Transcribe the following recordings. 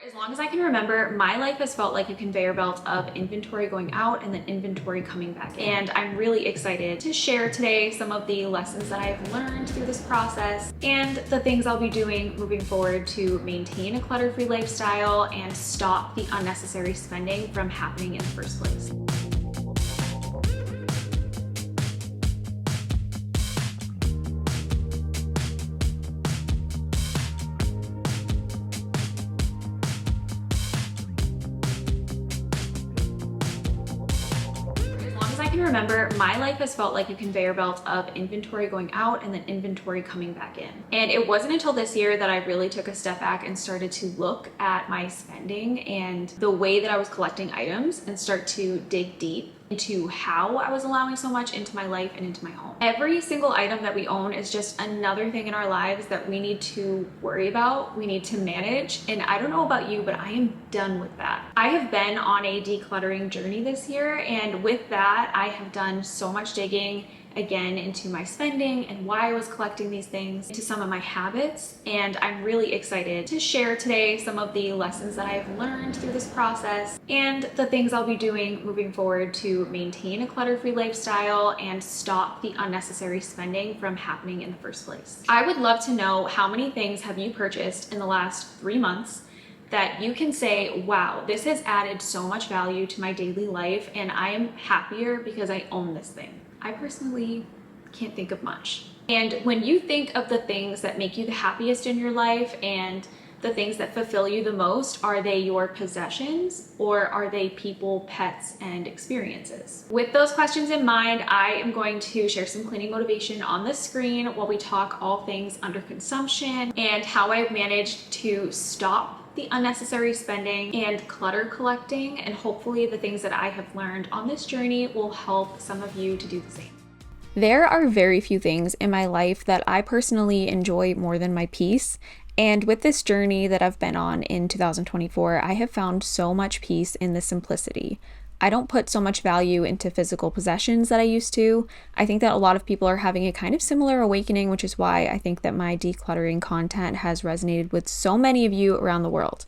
As long as I can remember, my life has felt like a conveyor belt of inventory going out and then inventory coming back in. And I'm really excited to share today some of the lessons that I have learned through this process and the things I'll be doing moving forward to maintain a clutter-free lifestyle and stop the unnecessary spending from happening in the first place. I can remember, my life has felt like a conveyor belt of inventory going out and then inventory coming back in. And it wasn't until this year that I really took a step back and started to look at my spending and the way that I was collecting items and start to dig deep into how I was allowing so much into my life and into my home. Every single item that we own is just another thing in our lives that we need to worry about, we need to manage. And I don't know about you, but I am done with that. I have been on a decluttering journey this year, and with that, I have done so much digging again into my spending and why I was collecting these things, into some of my habits, and I'm really excited to share today some of the lessons that I have learned through this process and the things I'll be doing moving forward to maintain a clutter-free lifestyle and stop the unnecessary spending from happening in the first place. I would love to know, how many things have you purchased in the last 3 months that you can say, wow, this has added so much value to my daily life and I am happier because I own this thing? I personally can't think of much. And when you think of the things that make you the happiest in your life and the things that fulfill you the most, are they your possessions or are they people, pets, and experiences? With those questions in mind, I am going to share some cleaning motivation on the screen while we talk all things under consumption and how I've managed to stop the unnecessary spending and clutter collecting, and hopefully the things that I have learned on this journey will help some of you to do the same. There are very few things in my life that I personally enjoy more than my peace. And with this journey that I've been on in 2024, I have found so much peace in the simplicity. I don't put so much value into physical possessions that I used to. I think that a lot of people are having a kind of similar awakening, which is why I think that my decluttering content has resonated with so many of you around the world.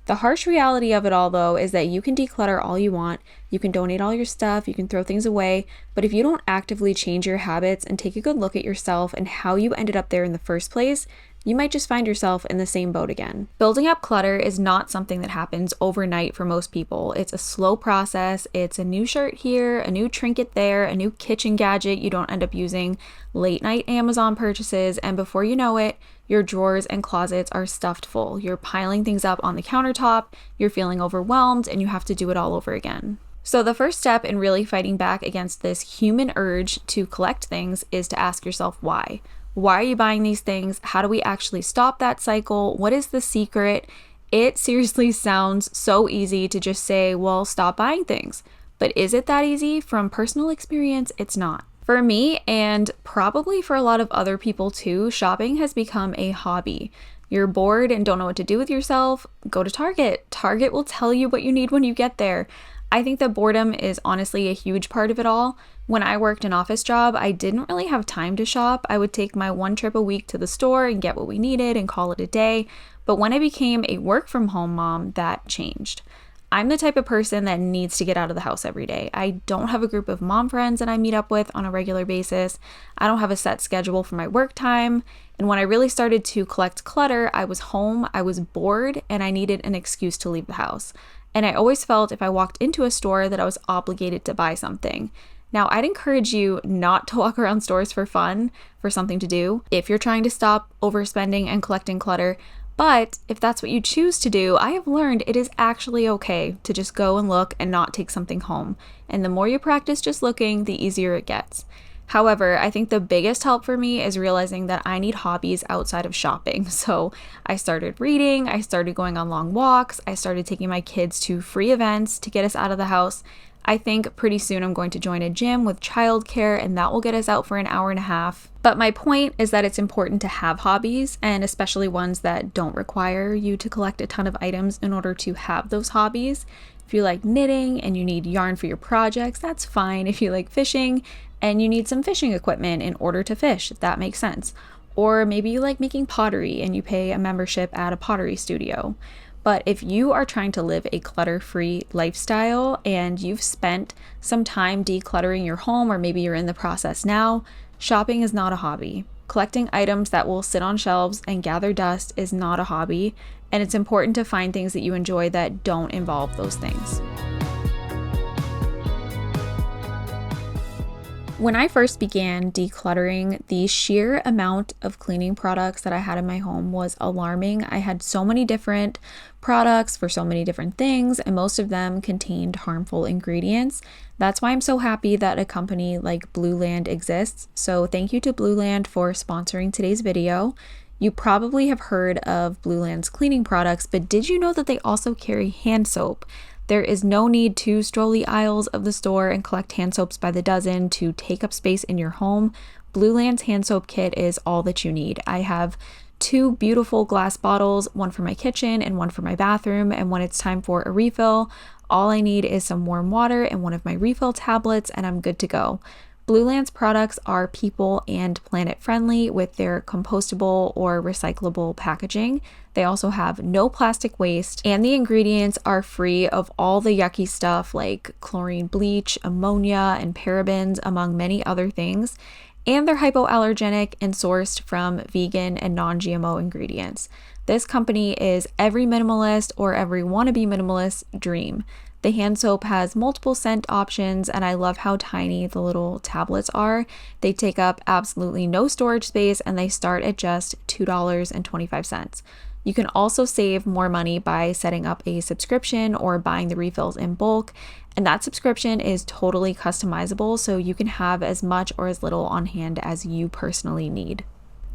The harsh reality of it all, though, is that you can declutter all you want, you can donate all your stuff, you can throw things away, but if you don't actively change your habits and take a good look at yourself and how you ended up there in the first place, you might just find yourself in the same boat again. Building up clutter is not something that happens overnight for most people. It's a slow process. It's a new shirt here, a new trinket there, a new kitchen gadget you don't end up using, late night Amazon purchases, and before you know it, your drawers and closets are stuffed full. You're piling things up on the countertop, you're feeling overwhelmed, and you have to do it all over again. So the first step in really fighting back against this human urge to collect things is to ask yourself why. Why are you buying these things? How do we actually stop that cycle? What is the secret? It seriously sounds so easy to just say, well, stop buying things. But is it that easy? From personal experience, it's not. For me, and probably for a lot of other people too, shopping has become a hobby. You're bored and don't know what to do with yourself? Go to Target. Target will tell you what you need when you get there. I think that boredom is honestly a huge part of it all. When I worked an office job, I didn't really have time to shop. I would take my one trip a week to the store and get what we needed and call it a day. But when I became a work from home mom, that changed. I'm the type of person that needs to get out of the house every day. I don't have a group of mom friends that I meet up with on a regular basis. I don't have a set schedule for my work time. And when I really started to collect clutter, I was home, I was bored, and I needed an excuse to leave the house. And I always felt if I walked into a store that I was obligated to buy something. Now, I'd encourage you not to walk around stores for fun, for something to do, if you're trying to stop overspending and collecting clutter. But if that's what you choose to do, I have learned it is actually okay to just go and look and not take something home. And the more you practice just looking, the easier it gets. However, I think the biggest help for me is realizing that I need hobbies outside of shopping. So I started reading, I started going on long walks, I started taking my kids to free events to get us out of the house. I think pretty soon I'm going to join a gym with childcare, and that will get us out for an hour and a half. But my point is that it's important to have hobbies, and especially ones that don't require you to collect a ton of items in order to have those hobbies. If you like knitting and you need yarn for your projects, that's fine. If you like fishing and you need some fishing equipment in order to fish, that makes sense. Or maybe you like making pottery and you pay a membership at a pottery studio. But if you are trying to live a clutter-free lifestyle and you've spent some time decluttering your home, or maybe you're in the process now, shopping is not a hobby. Collecting items that will sit on shelves and gather dust is not a hobby, and it's important to find things that you enjoy that don't involve those things. When I first began decluttering, the sheer amount of cleaning products that I had in my home was alarming. I had so many different products for so many different things, and most of them contained harmful ingredients. That's why I'm so happy that a company like Blueland exists. So thank you to Blueland for sponsoring today's video. You probably have heard of Blueland's cleaning products, but did you know that they also carry hand soap? There is no need to stroll the aisles of the store and collect hand soaps by the dozen to take up space in your home. Blueland's hand soap kit is all that you need. I have 2 beautiful glass bottles, one for my kitchen and one for my bathroom, and when it's time for a refill, all I need is some warm water and one of my refill tablets, and I'm good to go. Blueland's products are people and planet friendly with their compostable or recyclable packaging. They also have no plastic waste, and the ingredients are free of all the yucky stuff like chlorine bleach, ammonia, and parabens, among many other things. And they're hypoallergenic and sourced from vegan and non-GMO ingredients. This company is every minimalist or every wannabe minimalist dream. The hand soap has multiple scent options, and I love how tiny the little tablets are. They take up absolutely no storage space, and they start at just $2.25. You can also save more money by setting up a subscription or buying the refills in bulk, and that subscription is totally customizable, so you can have as much or as little on hand as you personally need.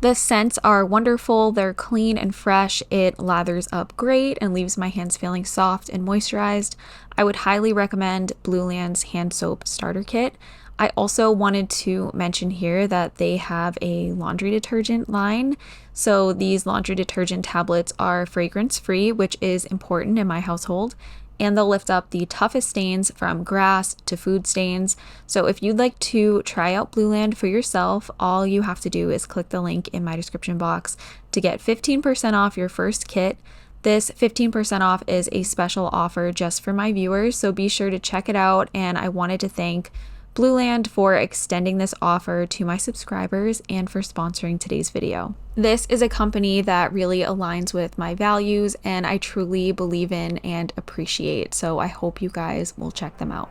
The scents are wonderful, they're clean and fresh, it lathers up great and leaves my hands feeling soft and moisturized. I would highly recommend Blueland's hand soap starter kit. I also wanted to mention here that they have a laundry detergent line. So these laundry detergent tablets are fragrance free, which is important in my household, and they'll lift up the toughest stains from grass to food stains. So if you'd like to try out Blueland for yourself, all you have to do is click the link in my description box to get 15% off your first kit. This 15% off is a special offer just for my viewers, so be sure to check it out, and I wanted to thank Blueland for extending this offer to my subscribers and for sponsoring today's video. This is a company that really aligns with my values and I truly believe in and appreciate, so I hope you guys will check them out.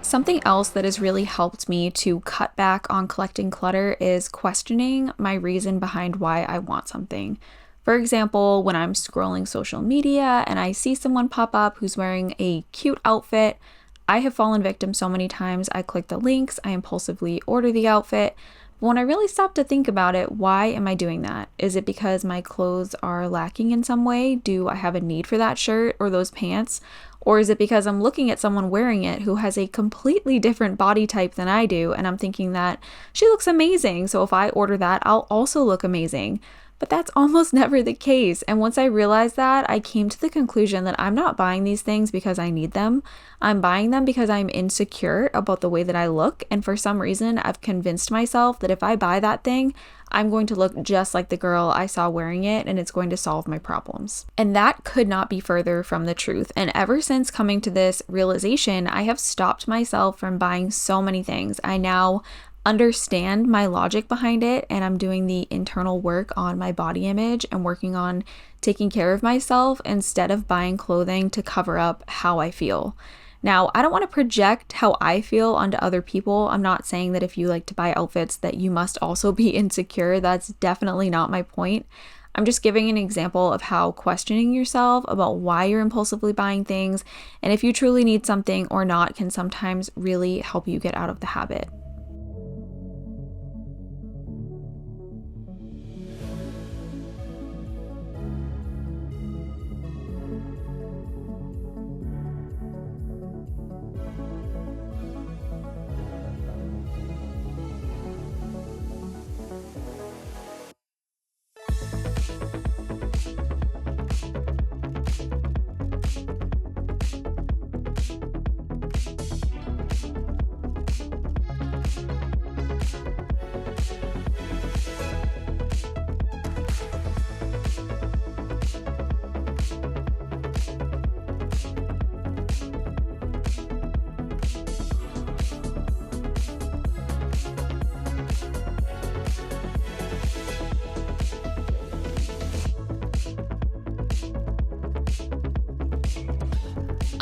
Something else that has really helped me to cut back on collecting clutter is questioning my reason behind why I want something. For example, when I'm scrolling social media and I see someone pop up who's wearing a cute outfit, I have fallen victim so many times. I click the links, I impulsively order the outfit. But when I really stop to think about it, why am I doing that? Is it because my clothes are lacking in some way? Do I have a need for that shirt or those pants? Or is it because I'm looking at someone wearing it who has a completely different body type than I do, and I'm thinking that she looks amazing, so if I order that, I'll also look amazing? But that's almost never the case. And once I realized that, I came to the conclusion that I'm not buying these things because I need them. I'm buying them because I'm insecure about the way that I look. And for some reason, I've convinced myself that if I buy that thing, I'm going to look just like the girl I saw wearing it, and it's going to solve my problems. And that could not be further from the truth. And ever since coming to this realization, I have stopped myself from buying so many things. I now understand my logic behind it, and I'm doing the internal work on my body image and working on taking care of myself instead of buying clothing to cover up how I feel. Now, I don't want to project how I feel onto other people. I'm not saying that if you like to buy outfits that you must also be insecure. That's definitely not my point. I'm just giving an example of how questioning yourself about why you're impulsively buying things and if you truly need something or not can sometimes really help you get out of the habit.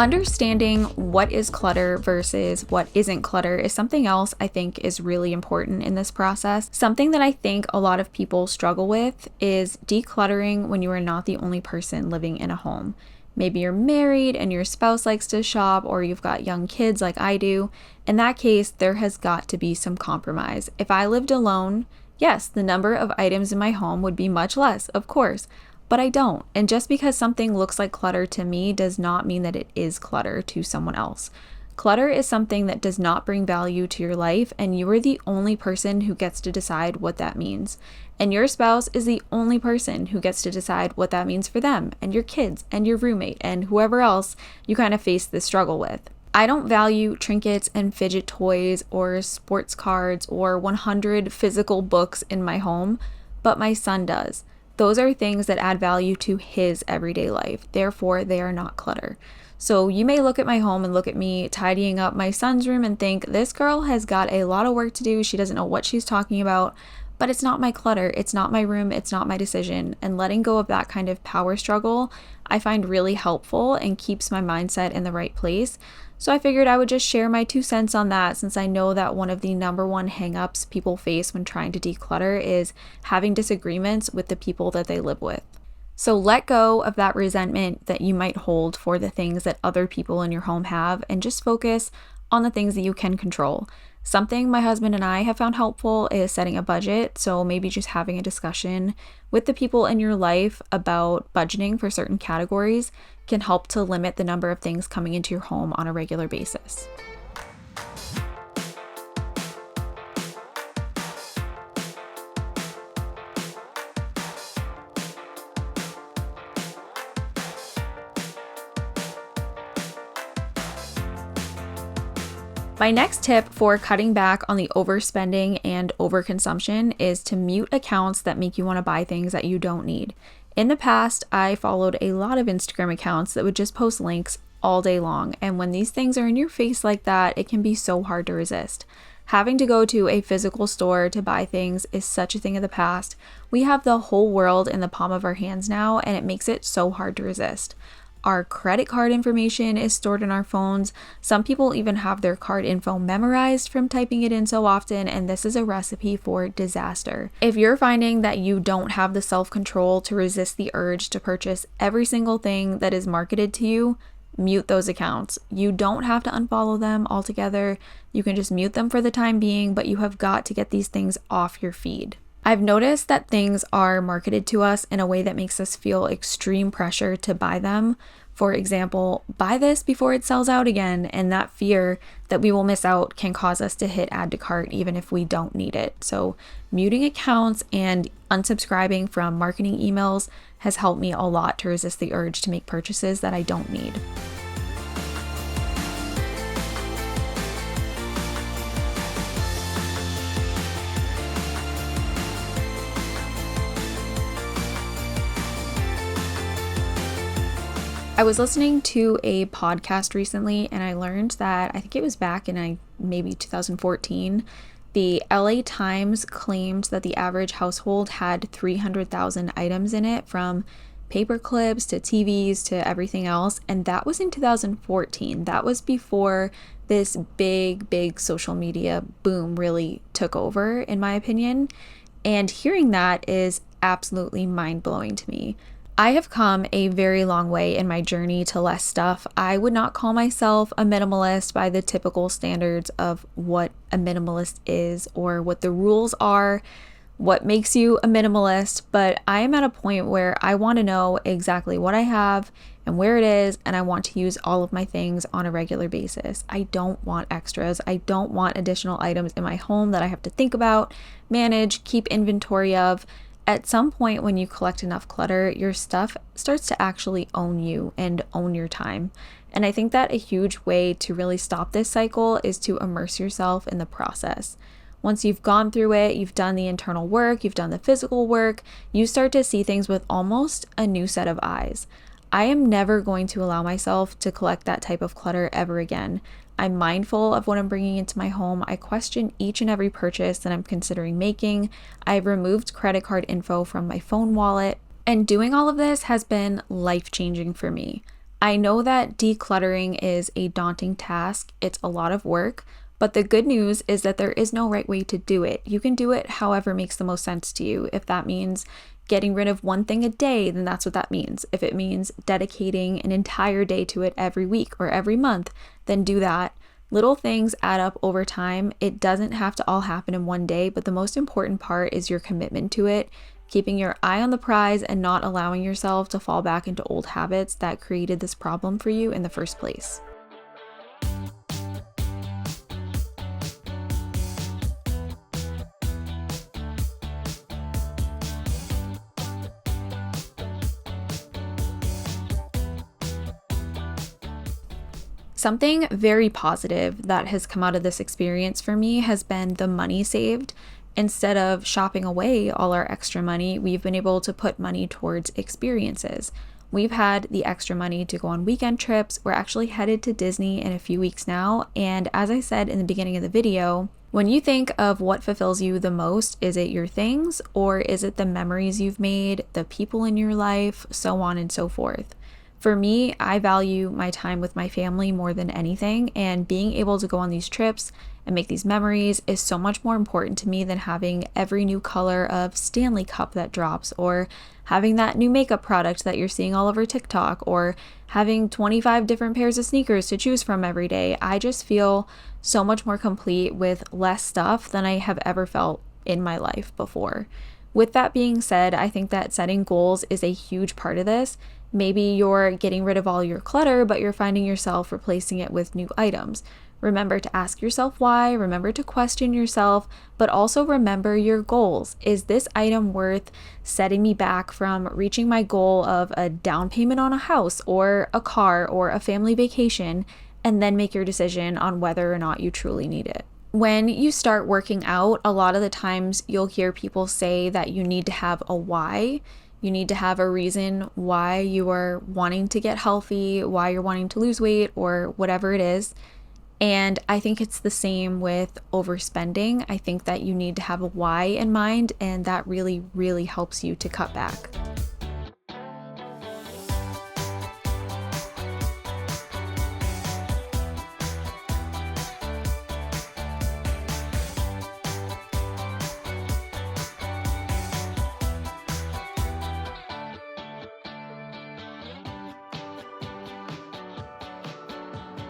Understanding what is clutter versus what isn't clutter is something else I think is really important in this process. Something that I think a lot of people struggle with is decluttering when you are not the only person living in a home. Maybe you're married and your spouse likes to shop, or you've got young kids like I do. In that case, there has got to be some compromise. If I lived alone, yes, the number of items in my home would be much less, of course. But I don't. And just because something looks like clutter to me does not mean that it is clutter to someone else. Clutter is something that does not bring value to your life, and you are the only person who gets to decide what that means. And your spouse is the only person who gets to decide what that means for them, and your kids, and your roommate, and whoever else you kind of face this struggle with. I don't value trinkets and fidget toys or sports cards or 100 physical books in my home, but my son does. Those are things that add value to his everyday life. Therefore, they are not clutter. So you may look at my home and look at me tidying up my son's room and think, this girl has got a lot of work to do. She doesn't know what she's talking about, but it's not my clutter. It's not my room. It's not my decision. And letting go of that kind of power struggle, I find really helpful and keeps my mindset in the right place. So I figured I would just share my 2 cents on that, since I know that one of the number one hangups people face when trying to declutter is having disagreements with the people that they live with. So let go of that resentment that you might hold for the things that other people in your home have, and just focus on the things that you can control. Something my husband and I have found helpful is setting a budget. So maybe just having a discussion with the people in your life about budgeting for certain categories can help to limit the number of things coming into your home on a regular basis. My next tip for cutting back on the overspending and overconsumption is to mute accounts that make you want to buy things that you don't need. In the past, I followed a lot of Instagram accounts that would just post links all day long, and when these things are in your face like that, it can be so hard to resist. Having to go to a physical store to buy things is such a thing of the past. We have the whole world in the palm of our hands now, and it makes it so hard to resist. Our credit card information is stored in our phones. Some people even have their card info memorized from typing it in so often, and this is a recipe for disaster. If you're finding that you don't have the self-control to resist the urge to purchase every single thing that is marketed to you, mute those accounts. You don't have to unfollow them altogether. You can just mute them for the time being, but you have got to get these things off your feed. I've noticed that things are marketed to us in a way that makes us feel extreme pressure to buy them. For example, buy this before it sells out again, and that fear that we will miss out can cause us to hit add to cart even if we don't need it. So muting accounts and unsubscribing from marketing emails has helped me a lot to resist the urge to make purchases that I don't need. I was listening to a podcast recently, and I learned that I think it was back in maybe 2014, the LA Times claimed that the average household had 300,000 items in it, from paper clips to TVs to everything else, and that was in 2014. That was before this big social media boom really took over, in my opinion, and hearing that is absolutely mind-blowing to me. I have come a very long way in my journey to less stuff. I would not call myself a minimalist by the typical standards of what a minimalist is or what the rules are, what makes you a minimalist, but I am at a point where I want to know exactly what I have and where it is, and I want to use all of my things on a regular basis. I don't want extras. I don't want additional items in my home that I have to think about, manage, keep inventory of. At some point when you collect enough clutter, your stuff starts to actually own you and own your time. And I think that a huge way to really stop this cycle is to immerse yourself in the process. Once you've gone through it, you've done the internal work, you've done the physical work, you start to see things with almost a new set of eyes. I am never going to allow myself to collect that type of clutter ever again. I'm mindful of what I'm bringing into my home. I question each and every purchase that I'm considering making. I've removed credit card info from my phone wallet. And doing all of this has been life-changing for me. I know that decluttering is a daunting task, it's a lot of work, but the good news is that there is no right way to do it. You can do it however makes the most sense to you. If that means getting rid of one thing a day, then that's what that means. If it means dedicating an entire day to it every week or every month, then do that. Little things add up over time. It doesn't have to all happen in one day, but the most important part is your commitment to it, keeping your eye on the prize and not allowing yourself to fall back into old habits that created this problem for you in the first place. Something very positive that has come out of this experience for me has been the money saved. Instead of shopping away all our extra money, we've been able to put money towards experiences. We've had the extra money to go on weekend trips. We're actually headed to Disney in a few weeks now. And as I said in the beginning of the video, when you think of what fulfills you the most, is it your things or is it the memories you've made, the people in your life, so on and so forth? For me, I value my time with my family more than anything, and being able to go on these trips and make these memories is so much more important to me than having every new color of Stanley Cup that drops, or having that new makeup product that you're seeing all over TikTok, or having 25 different pairs of sneakers to choose from every day. I just feel so much more complete with less stuff than I have ever felt in my life before. With that being said, I think that setting goals is a huge part of this. Maybe you're getting rid of all your clutter, but you're finding yourself replacing it with new items. Remember to ask yourself why, remember to question yourself, but also remember your goals. Is this item worth setting me back from reaching my goal of a down payment on a house or a car or a family vacation? And then make your decision on whether or not you truly need it. When you start working out, a lot of the times you'll hear people say that you need to have a why. You need to have a reason why you are wanting to get healthy, why you're wanting to lose weight, or whatever it is. And I think it's the same with overspending. I think that you need to have a why in mind, and that really, really helps you to cut back.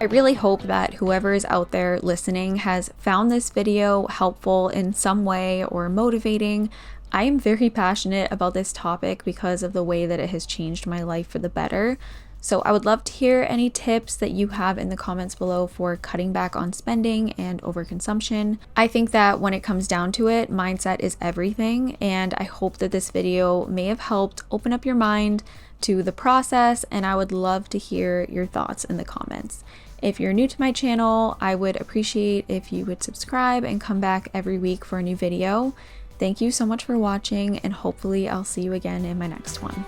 I really hope that whoever is out there listening has found this video helpful in some way or motivating. I am very passionate about this topic because of the way that it has changed my life for the better. So I would love to hear any tips that you have in the comments below for cutting back on spending and overconsumption. I think that when it comes down to it, mindset is everything, and I hope that this video may have helped open up your mind to the process, and I would love to hear your thoughts in the comments. If you're new to my channel, I would appreciate if you would subscribe and come back every week for a new video. Thank you so much for watching, and hopefully I'll see you again in my next one.